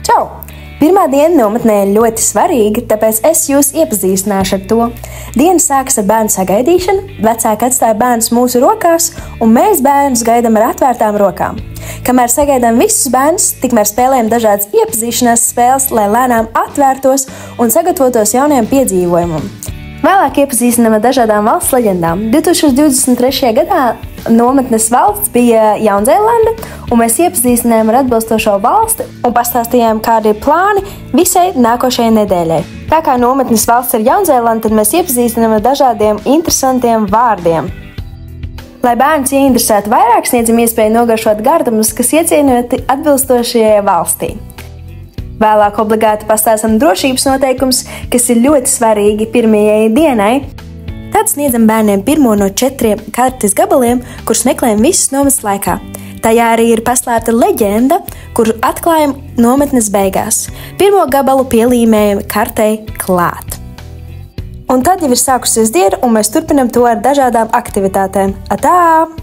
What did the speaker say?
Čau! Pirmā diena nometnē ir ļoti svarīga, tāpēc es jūs iepazīstināšu ar to. Diena sākas ar bērnu sagaidīšanu, vecāki atstāja bērnus mūsu rokās, un mēs bērnus gaidām ar atvērtām rokām. Kamēr sagaidām visus bērnus, tikmēr spēlējam dažādas iepazīšanās spēles, lai lēnām atvērtos un sagatavotos jaunajam piedzīvojumam. Vēlāk iepazīstinām ar dažādām valsts leģendām. 2023. gadā nometnes valsts bija Jaunzēlande, un mēs iepazīstinājām ar atbilstošo valsti un pastāstījām, kādi ir plāni visai nākošajai nedēļai. Tā kā nometnes valsts ir Jaunzēlande, tad mēs iepazīstinām ar dažādiem interesantiem vārdiem. Lai bērnus ieinteresētu vairāk, sniedzam iespēju nogaršot gardumus, kas iecienoti atbilstošajai valstī. Vēlāk obligāti pastāstam drošības noteikumus, kas ir ļoti svarīgi pirmajai dienai. Tad sniedzam bērniem pirmo no 4 kartes gabaliem, kurus meklējam visas nometnes laikā. Tajā arī ir paslēpta leģenda, kuru atklājam nometnes beigās. Pirmo gabalu pielīmējam kartei klāt. Un tad jau ir sākusies diena, un mēs turpinam to ar dažādām aktivitātēm. Atā!